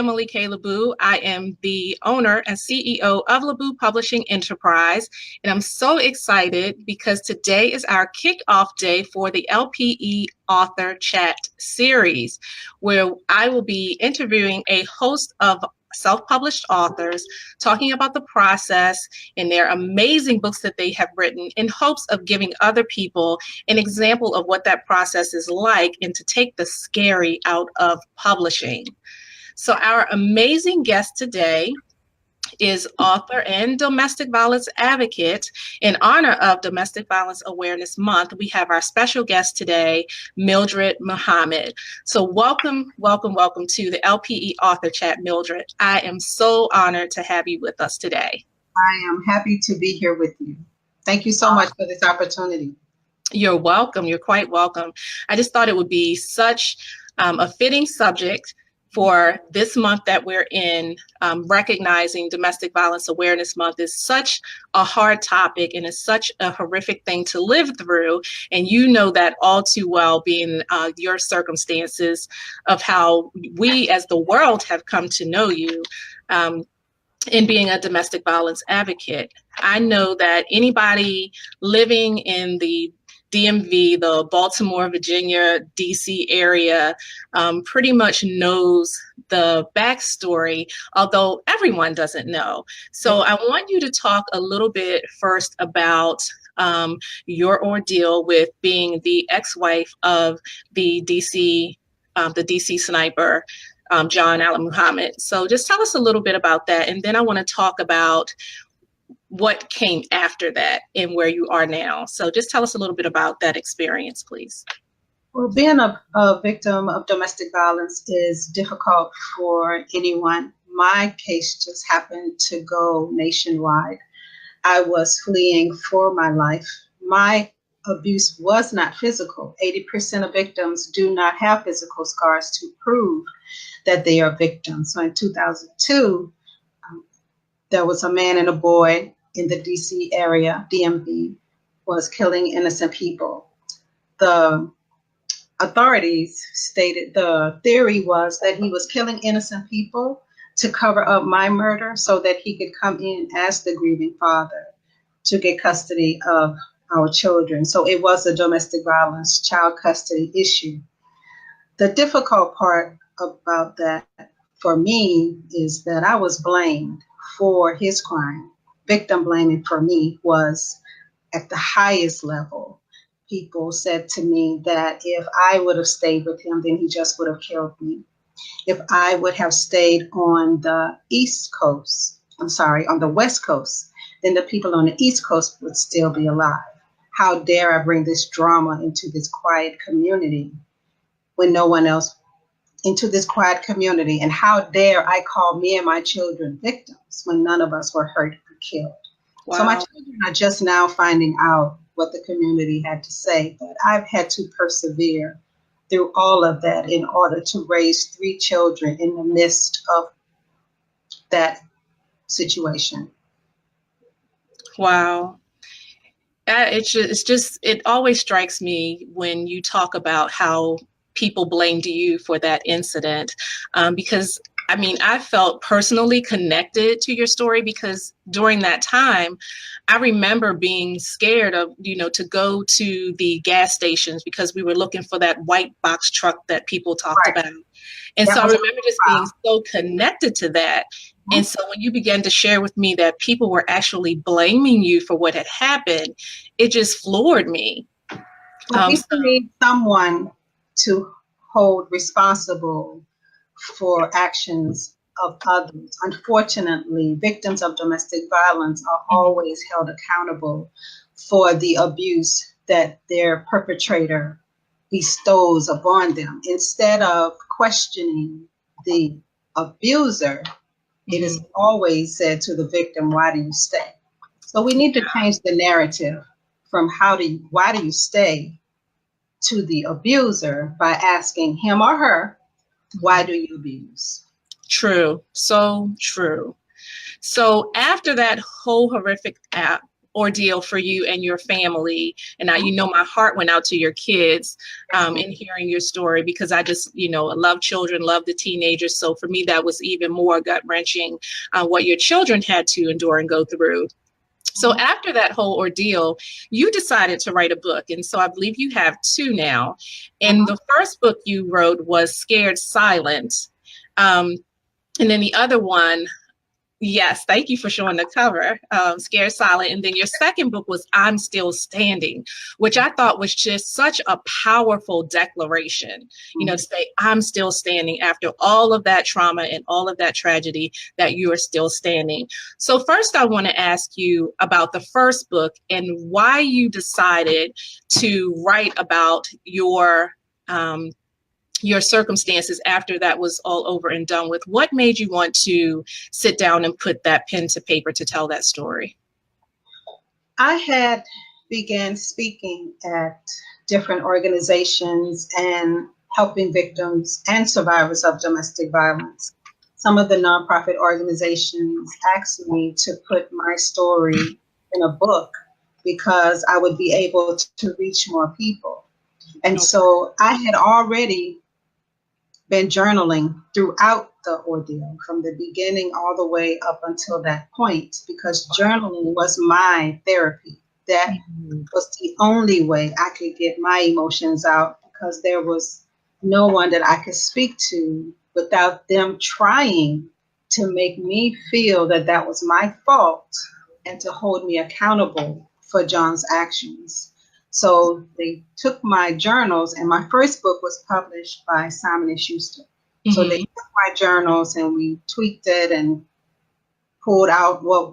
Emily K. LaBoo. I am the owner and CEO of LaBoo Publishing Enterprise, and I'm so excited because today is our kickoff day for the LPE Author Chat series, where I will be interviewing a host of self-published authors, talking about the process and their amazing books that they have written in hopes of giving other people an example of what that process is like and to take the scary out of publishing. So our amazing guest today is author and domestic violence advocate. In honor of Domestic Violence Awareness Month, we have our special guest today, Mildred Muhammad. So welcome to the LPE Author Chat, Mildred. I am so honored to have you with us today. I am happy to be here with you. Thank you so much for this opportunity. You're welcome. You're quite welcome. I just thought it would be such a fitting subject for this month that we're in. Recognizing Domestic Violence Awareness Month is such a hard topic and is such a horrific thing to live through. And you know that all too well, being your circumstances of how we as the world have come to know you in being a domestic violence advocate. I know that anybody living in the DMV, the Baltimore, Virginia, DC area, pretty much knows the backstory, although everyone doesn't know. So I want you to talk a little bit first about your ordeal with being the ex-wife of the DC sniper, John Allen Muhammad. So just tell us a little bit about that, and then I want to talk about what came after that and where you are now. So just tell us a little bit about that experience, please. Well, being a victim of domestic violence is difficult for anyone. My case just happened to go nationwide. I was fleeing for my life. My abuse was not physical. 80% of victims do not have physical scars to prove that they are victims. So in 2002, there was a man and a boy in the DC area, DMV, was killing innocent people. The authorities stated the theory was that he was killing innocent people to cover up my murder so that he could come in as the grieving father to get custody of our children. So it was a domestic violence child custody issue. The difficult part about that for me is that I was blamed for his crime. Victim blaming for me was at the highest level. People said to me that if I would have stayed with him, then he just would have killed me. If I would have stayed on the on the West Coast, then the people on the East Coast would still be alive. How dare I bring this drama into this quiet community when no one else into this quiet community, and how dare I call me and my children victims when none of us were hurt or killed. Wow. So my children are just now finding out what the community had to say, but I've had to persevere through all of that in order to raise 3 children in the midst of that situation. Wow. It always strikes me when you talk about how people blamed you for that incident, because I mean, I felt personally connected to your story because during that time, I remember being scared of, to go to the gas stations because we were looking for that white box truck that people talked about. And so I remember just being so connected to that. And so when you began to share with me that people were actually blaming you for what had happened, it just floored me. We need someone to hold responsible for actions of others. Unfortunately, victims of domestic violence are always held accountable for the abuse that their perpetrator bestows upon them. Instead of questioning the abuser, it is always said to the victim, why do you stay? So we need to change the narrative from why do you stay to the abuser by asking him or her, why do you abuse? True. So true. So after that whole horrific ordeal for you and your family. And now, you know, my heart went out to your kids in hearing your story, because I just, you know, love children, love the teenagers. So for me, that was even more gut wrenching what your children had to endure and go through. So after that whole ordeal, you decided to write a book. And so I believe you have two now. And the first book you wrote was Scared Silent. And then the other one, yes, thank you for showing the cover, Scared Silent. And then your second book was I'm Still Standing, which I thought was just such a powerful declaration, you know, to say I'm still standing after all of that trauma and all of that tragedy, that you are still standing. So first, I want to ask you about the first book and why you decided to write about your circumstances after that was all over and done with. What made you want to sit down and put that pen to paper to tell that story? I had began speaking at different organizations and helping victims and survivors of domestic violence. Some of the nonprofit organizations asked me to put my story in a book because I would be able to reach more people. And so I had already been journaling throughout the ordeal, from the beginning all the way up until that point, because journaling was my therapy. That was the only way I could get my emotions out, because there was no one that I could speak to without them trying to make me feel that that was my fault and to hold me accountable for John's actions. So they took my journals, and my first book was published by Simon & Schuster. So they took my journals and we tweaked it and pulled out what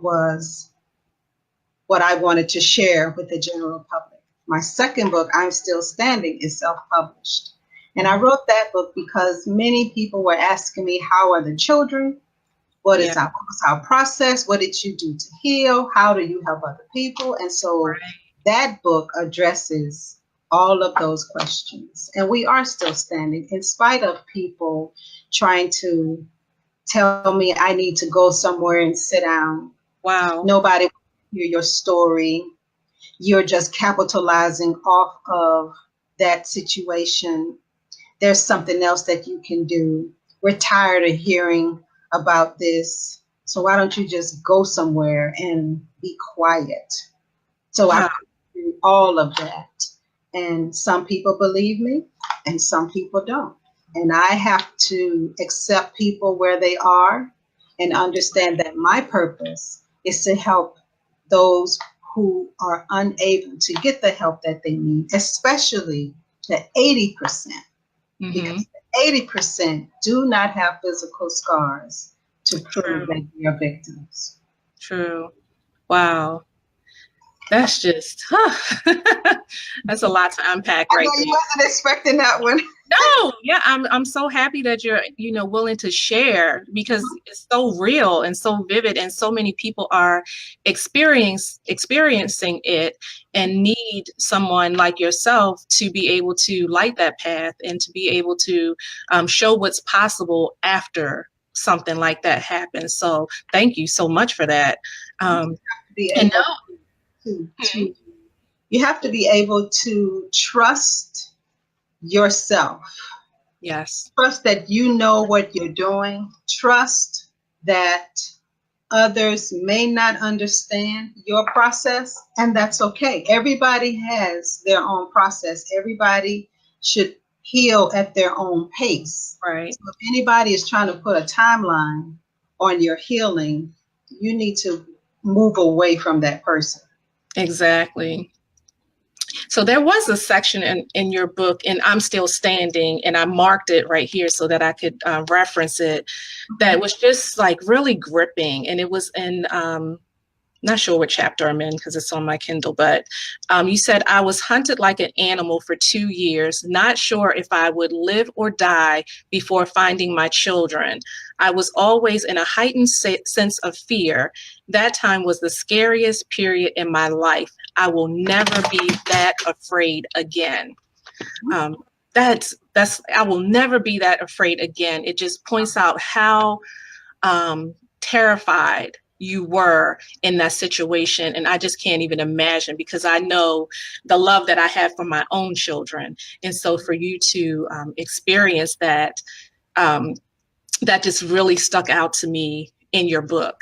I wanted to share with the general public. My second book, I'm Still Standing, is self-published. And I wrote that book because many people were asking me, how are the children? What was our process? What did you do to heal? How do you help other people? And so that book addresses all of those questions. And we are still standing in spite of people trying to tell me I need to go somewhere and sit down. Wow. Nobody will hear your story. You're just capitalizing off of that situation. There's something else that you can do. We're tired of hearing about this. So why don't you just go somewhere and be quiet? So I do all of that. And some people believe me and some people don't. And I have to accept people where they are and understand that my purpose is to help those who are unable to get the help that they need, especially the 80%, because the 80% do not have physical scars to prove that they are victims. True. Wow. That's just, that's a lot to unpack right there. You wasn't expecting that one. No, yeah, I'm so happy that you're, you know, willing to share, because it's so real and so vivid, and so many people are experiencing it and need someone like yourself to be able to light that path and to be able to show what's possible after something like that happens. So thank you so much for that. You have to be able to trust yourself. Yes. Trust that you know what you're doing. Trust that others may not understand your process, and that's okay. Everybody has their own process. Everybody should heal at their own pace. Right. So if anybody is trying to put a timeline on your healing, you need to move away from that person. Exactly. So there was a section in your book, and I'm Still Standing, and I marked it right here so that I could reference it, that was just like really gripping. And it was in, not sure what chapter I'm in because it's on my Kindle, but you said, I was hunted like an animal for 2 years, not sure if I would live or die before finding my children. I was always in a heightened sense of fear. That time was the scariest period in my life. I will never be that afraid again. That's I will never be that afraid again. It just points out how terrified you were in that situation. And I just can't even imagine, because I know the love that I have for my own children. And so for you to experience that, that just really stuck out to me in your book,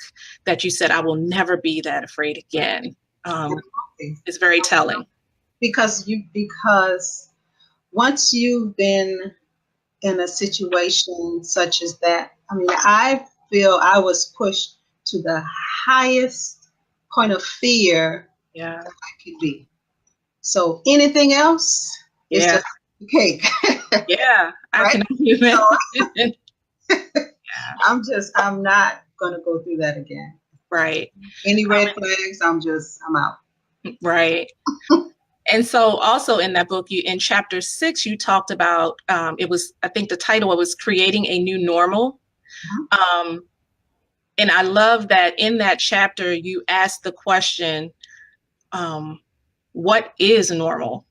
that you said, I will never be that afraid again. It's very telling. Because once you've been in a situation such as that, I mean, I feel I was pushed to the highest point of fear Yeah. that I could be. So anything else is just cake. Yeah, I right? can imagine. I'm not gonna go through that again. Right. Any red flags, I'm out. Right. And so also in that book, in chapter 6, you talked about, it was, I think the title was Creating a New Normal. And I love that in that chapter, you asked the question, what is normal?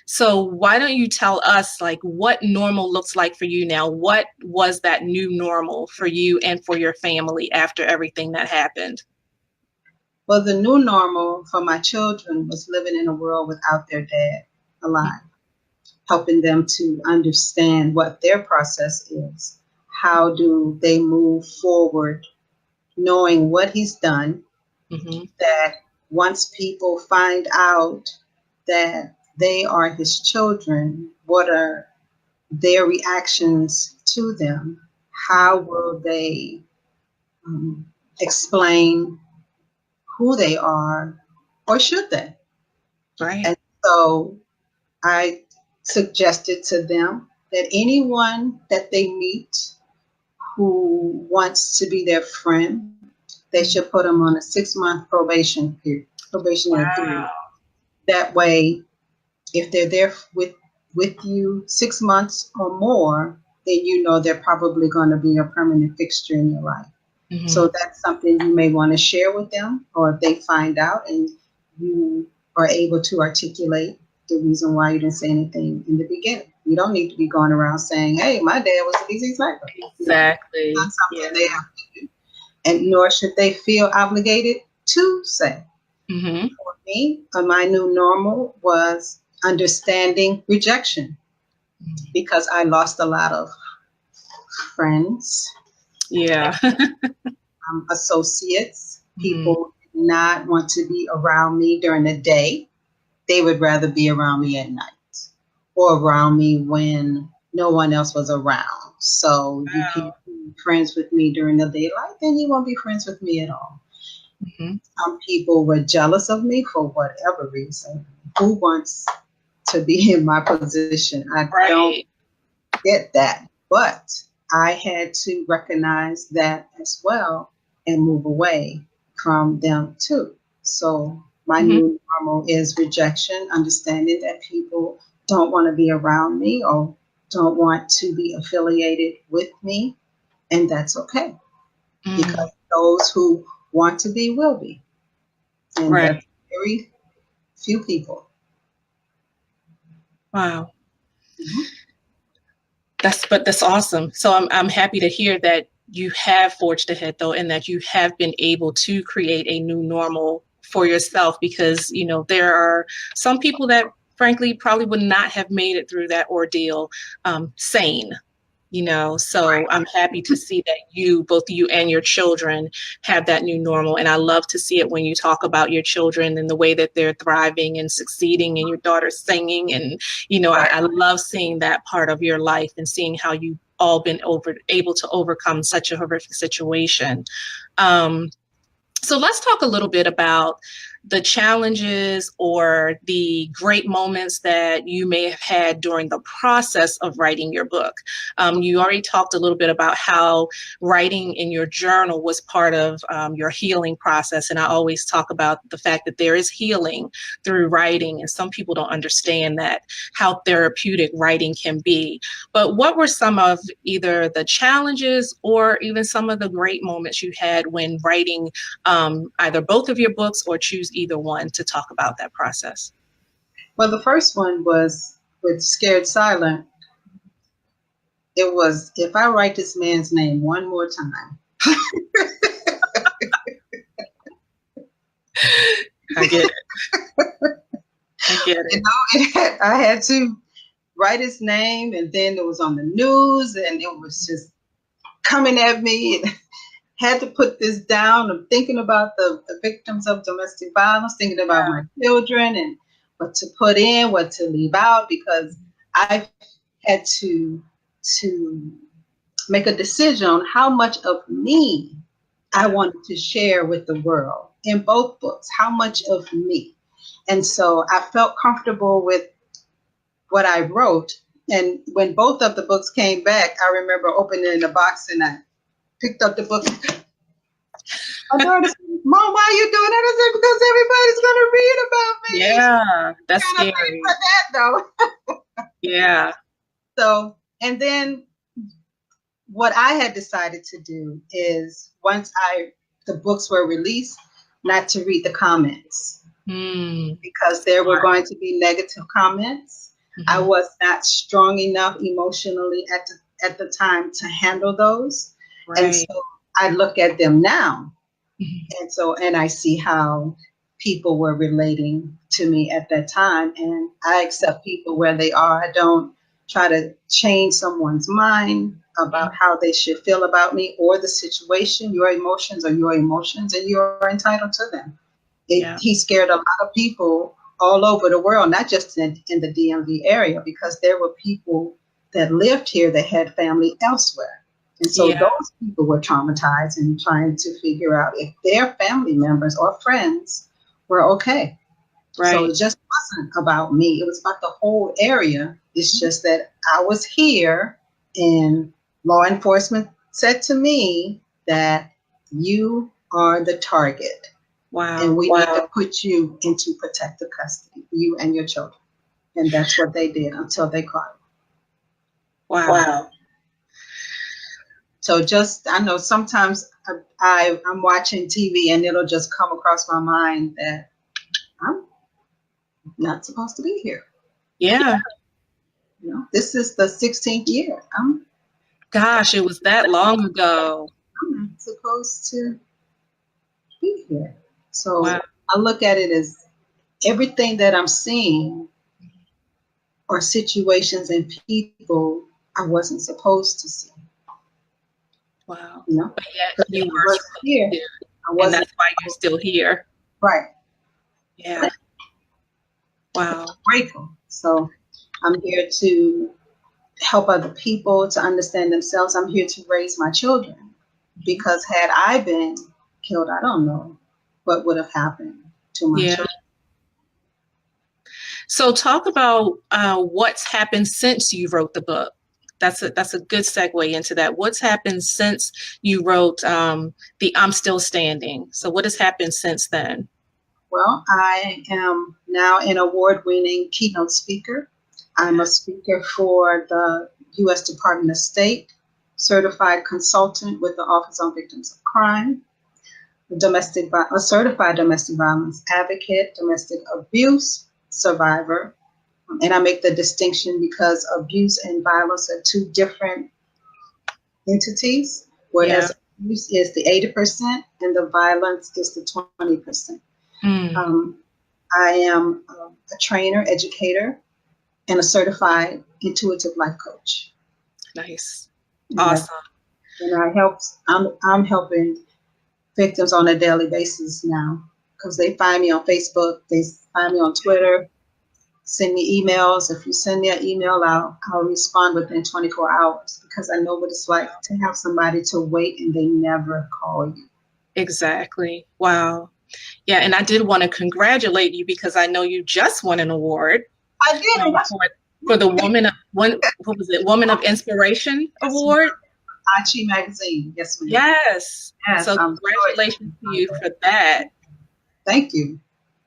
So why don't you tell us, like, what normal looks like for you now? What was that new normal for you and for your family after everything that happened? Well, the new normal for my children was living in a world without their dad alive, helping them to understand what their process is. How do they move forward, knowing what he's done, that once people find out that they are his children, what are their reactions to them? How will they explain who they are, or should they? Right. And so I suggested to them that anyone that they meet who wants to be their friend, they should put them on a 6-month probationary period. That way, if they're there with you 6 months or more, then you know they're probably going to be a permanent fixture in your life. So that's something you may want to share with them, or if they find out and you are able to articulate the reason why you didn't say anything in the beginning. You don't need to be going around saying, hey, my dad was a busy sniper. Exactly. That's something they have to do. And nor should they feel obligated to say. For me, my new normal was understanding rejection, because I lost a lot of friends. Yeah. Associates. People did not want to be around me during the day. They would rather be around me at night, or around me when no one else was around. So you can't be friends with me during the daylight, then you won't be friends with me at all. Some people were jealous of me for whatever reason. Who wants to be in my position? I don't get that. But I had to recognize that as well and move away from them too. So my new normal is rejection, understanding that people don't want to be around me or don't want to be affiliated with me, and that's okay. Because those who want to be will be. And that's very few people. Wow. That's awesome. So I'm happy to hear that you have forged ahead, though, and that you have been able to create a new normal for yourself, because, you know, there are some people that frankly probably would not have made it through that ordeal sane. You know, so I'm happy to see that both you and your children have that new normal. And I love to see it when you talk about your children and the way that they're thriving and succeeding, and your daughter singing. And, you know, I love seeing that part of your life and seeing how you've all been able to overcome such a horrific situation. So let's talk a little bit about the challenges or the great moments that you may have had during the process of writing your book. You already talked a little bit about how writing in your journal was part of your healing process. And I always talk about the fact that there is healing through writing, and some people don't understand that, how therapeutic writing can be. But what were some of either the challenges or even some of the great moments you had when writing either both of your books, or choose either one to talk about that process? Well, the first one was with Scared Silent. It was, if I write this man's name one more time, I get it. I get it. I had to write his name, and then it was on the news, and it was just coming at me. And had to put this down. I'm thinking about the victims of domestic violence, thinking about my children and what to put in, what to leave out, because I had to make a decision on how much of me I wanted to share with the world in both books, how much of me. And so I felt comfortable with what I wrote. And when both of the books came back, I remember opening the box and I picked up the book. My daughter said, "Mom, why are you doing that?" I said, "Because everybody's going to read about me." Yeah, that's Kind of scary. for that, though. Yeah. So, and then what I had decided to do is once the books were released, not to read the comments because there were going to be negative comments. I was not strong enough emotionally at the time to handle those. Right. And so I look at them now. And I see how people were relating to me at that time. And I accept people where they are. I don't try to change someone's mind about how they should feel about me or the situation. Your emotions are your emotions, and you're entitled to them. He scared a lot of people all over the world, not just in the DMV area, because there were people that lived here that had family elsewhere. And so those people were traumatized and trying to figure out if their family members or friends were okay. Right. So it just wasn't about me. It was about the whole area. It's just that I was here and law enforcement said to me that you are the target. Wow. And we need to put you into protective custody, you and your children. And that's what they did until they caught him. Wow. So I know sometimes I'm watching TV and it'll just come across my mind that I'm not supposed to be here. Yeah. You know, this is the 16th year. Gosh, it was that long ago. I'm not supposed to be here. So I look at it as everything that I'm seeing are situations and people I wasn't supposed to see. Wow. You know? But yet you were here. And that's why you're still here. Right. Yeah. Wow. I'm grateful. So I'm here to help other people to understand themselves. I'm here to raise my children, because had I been killed, I don't know what would have happened to my children. So talk about what's happened since you wrote the book. That's a good segue into that. What's happened since you wrote the I'm Still Standing? So what has happened since then? Well, I am now an award-winning keynote speaker. I'm a speaker for the U.S. Department of State, certified consultant with the Office on Victims of Crime, a certified domestic violence advocate, domestic abuse survivor. And I make the distinction because abuse and violence are two different entities, whereas abuse is the 80% and the violence is the 20%. I am a trainer, educator, and a certified intuitive life coach. Nice. Awesome. And I'm helping victims on a daily basis now, because they find me on Facebook, they find me on Twitter, send me emails. If you send me an email, I'll respond within 24 hours, because I know what it's like to have somebody to wait and they never call you. Exactly. Wow. Yeah, and I did want to congratulate you, because I know you just won an award. I did. For the Woman of Inspiration Award. Achi magazine. Yes, ma'am. Yes. So congratulations to you for that. Thank you.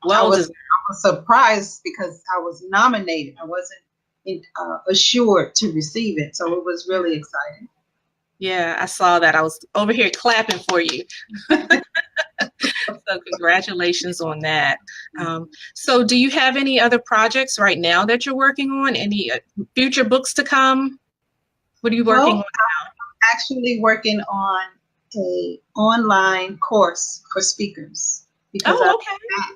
Well, I was surprised because I was nominated. I wasn't assured to receive it, so it was really exciting. Yeah, I saw that. I was over here clapping for you. So congratulations on that. So do you have any other projects right now that you're working on? Any future books to come? What are you working on now? I'm actually working on an online course for speakers. because I Oh,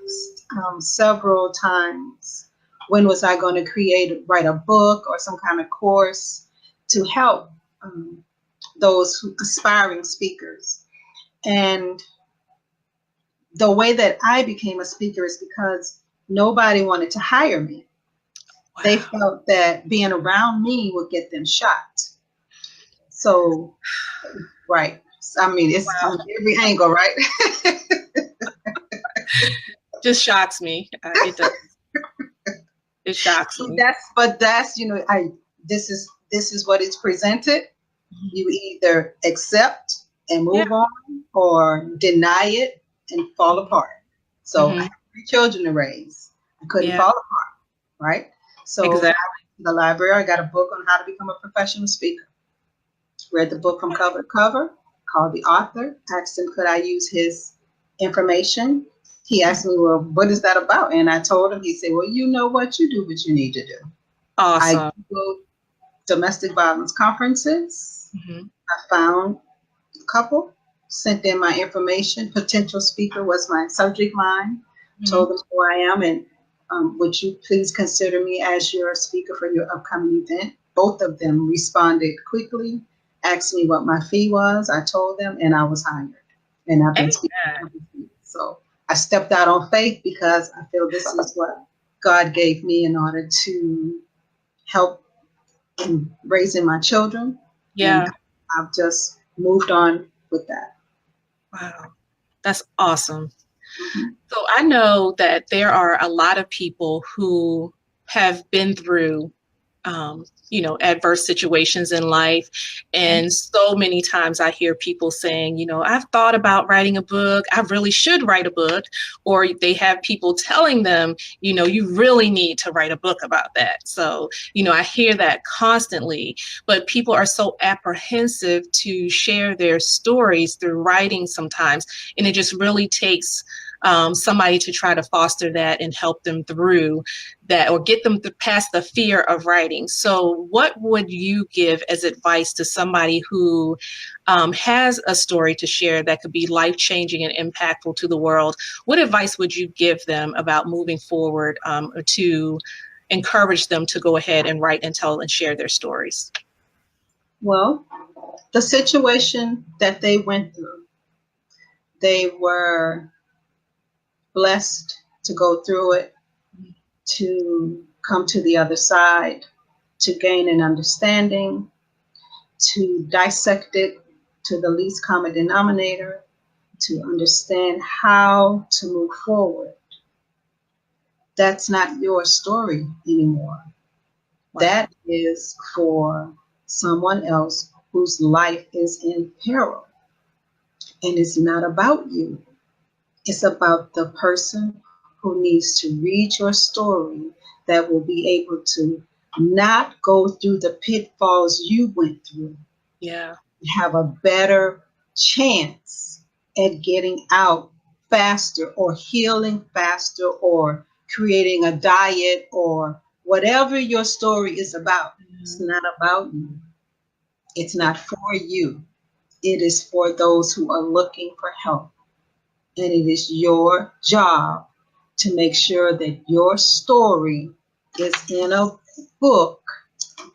was asked several times, when was I going to write a book or some kind of course to help those aspiring speakers. And the way that I became a speaker is because nobody wanted to hire me. wow. They felt that being around me would get them shot. So, right. I mean, it's Wow. on every angle, right? Just shocks me. It does. It shocks me. That's this is what it's presented. You either accept and Yeah. move on, or deny it and fall apart. So I have 3 children to raise. I couldn't Yeah. fall apart, right? So Exactly. I went to the library. I got a book on how to become a professional speaker. Read the book from cover to cover, called the author, asked him could I use his information. He asked me, well, what is that about? And I told him. He said, well, you know what, you do what you need to do. Awesome. I Googled domestic violence conferences. I found a couple, sent them my information. Potential speaker was my subject line. Told them who I am, and would you please consider me as your speaker for your upcoming event? Both of them responded quickly, asked me what my fee was. I told them, and I was hired. And I've been speaking ever since. So I stepped out on faith because I feel this is what God gave me in order to help in raising my children. Yeah. And I've just moved on with that. Wow. That's awesome. So I know that there are a lot of people who have been through, adverse situations in life. And so many times I hear people saying, I've thought about writing a book. I really should write a book. Or they have people telling them, you really need to write a book about that. So, I hear that constantly, but people are so apprehensive to share their stories through writing sometimes. And it just really takes somebody to try to foster that and help them through that, or get them past the fear of writing. So what would you give as advice to somebody who has a story to share that could be life-changing and impactful to the world? What advice would you give them about moving forward, or to encourage them to go ahead and write and tell and share their stories? Well, the situation that they went through, they were blessed to go through it, to come to the other side, to gain an understanding, to dissect it to the least common denominator, to understand how to move forward. That's not your story anymore. Wow. That is for someone else whose life is in peril. And it's not about you. It's about the person who needs to read your story, that will be able to not go through the pitfalls you went through. Yeah. Have a better chance at getting out faster, or healing faster, or creating a diet, or whatever your story is about. It's not about you. It's not for you. It is for those who are looking for help. And it is your job to make sure that your story is in a book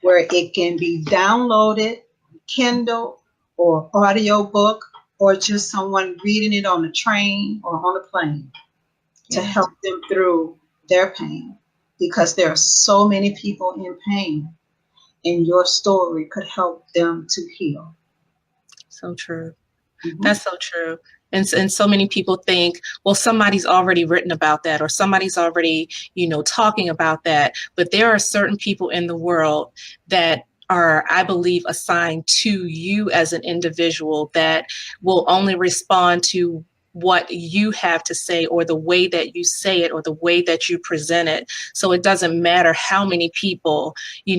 where it can be downloaded, Kindle or audiobook, or just someone reading it on a train or on a plane, to help them through their pain. Because there are so many people in pain, and your story could help them to heal. So true. That's so true. And so many people think, well, somebody's already written about that, or somebody's already, talking about that. But there are certain people in the world that are, I believe, assigned to you as an individual, that will only respond to what you have to say, or the way that you say it, or the way that you present it. So it doesn't matter how many people,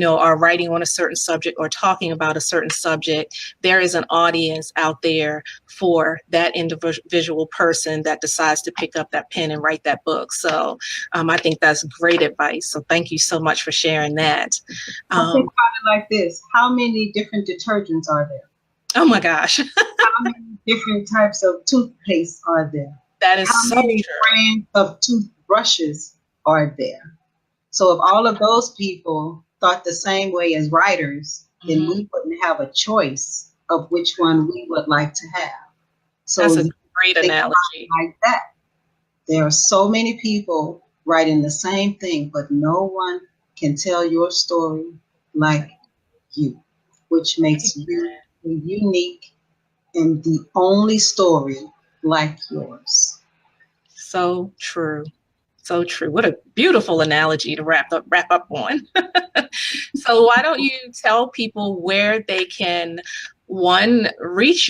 are writing on a certain subject or talking about a certain subject. There is an audience out there for that individual person that decides to pick up that pen and write that book. So I think that's great advice. So thank you so much for sharing that. I think about it like this: how many different detergents are there? Oh my gosh. How many different types of toothpaste are there? That is How so many true. brands of toothbrushes are there? So if all of those people thought the same way as writers, then Mhm. we wouldn't have a choice of which one we would like to have. So That's a you great think about analogy. it like that. There are so many people writing the same thing, but no one can tell your story like you, which makes you unique and the only story like yours. So true. So true. What a beautiful analogy to wrap up on. So why don't you tell people where they can, one, reach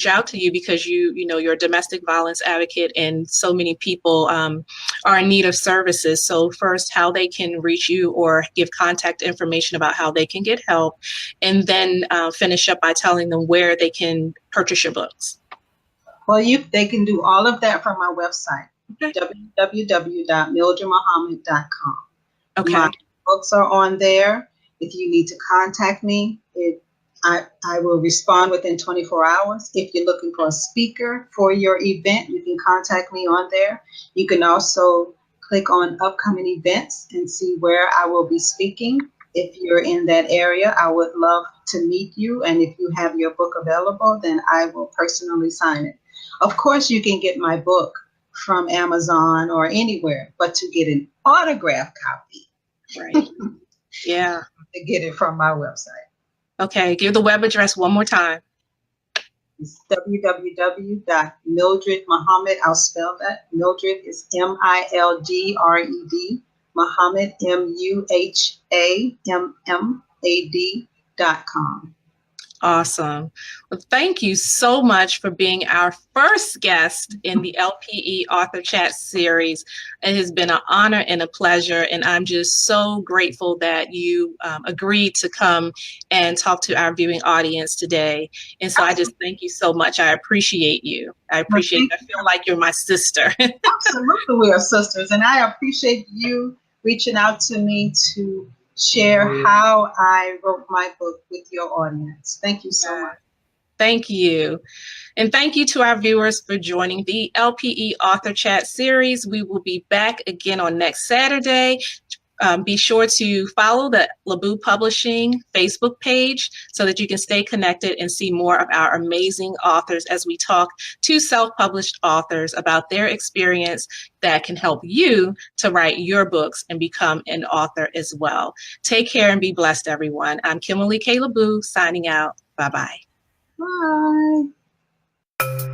out to you, because you're a domestic violence advocate and so many people are in need of services. So first, how they can reach you or give contact information about how they can get help, and then finish up by telling them where they can purchase your books. Well, they can do all of that from my website, Okay. www.mildredmuhammad.com. Okay. My books are on there. If you need to contact me, I will respond within 24 hours. If you're looking for a speaker for your event, you can contact me on there. You can also click on upcoming events and see where I will be speaking. If you're in that area, I would love to meet you. And if you have your book available, then I will personally sign it. Of course, you can get my book from Amazon or anywhere, but to get an autographed copy, Right. Yeah. to get it from my website. Okay. Give the web address one more time. It's www.mildredmuhammad. I'll spell that. Mildred is Mildred. Muhammad, Muhammad.com. Awesome. Well, thank you so much for being our first guest in the LPE Author Chat series. It has been an honor and a pleasure, and I'm just so grateful that you agreed to come and talk to our viewing audience today. And so I just thank you so much. I appreciate you. I appreciate it. I feel like you're my sister. Absolutely, we are sisters, and I appreciate you reaching out to me to share how I wrote my book with your audience. Thank you so much. Thank you. And thank you to our viewers for joining the LPE Author Chat series. We will be back again on next Saturday. Be sure to follow the LaBoo Publishing Facebook page so that you can stay connected and see more of our amazing authors as we talk to self-published authors about their experience that can help you to write your books and become an author as well. Take care and be blessed, everyone. I'm Kimberly K. LaBoo signing out. Bye-bye. Bye.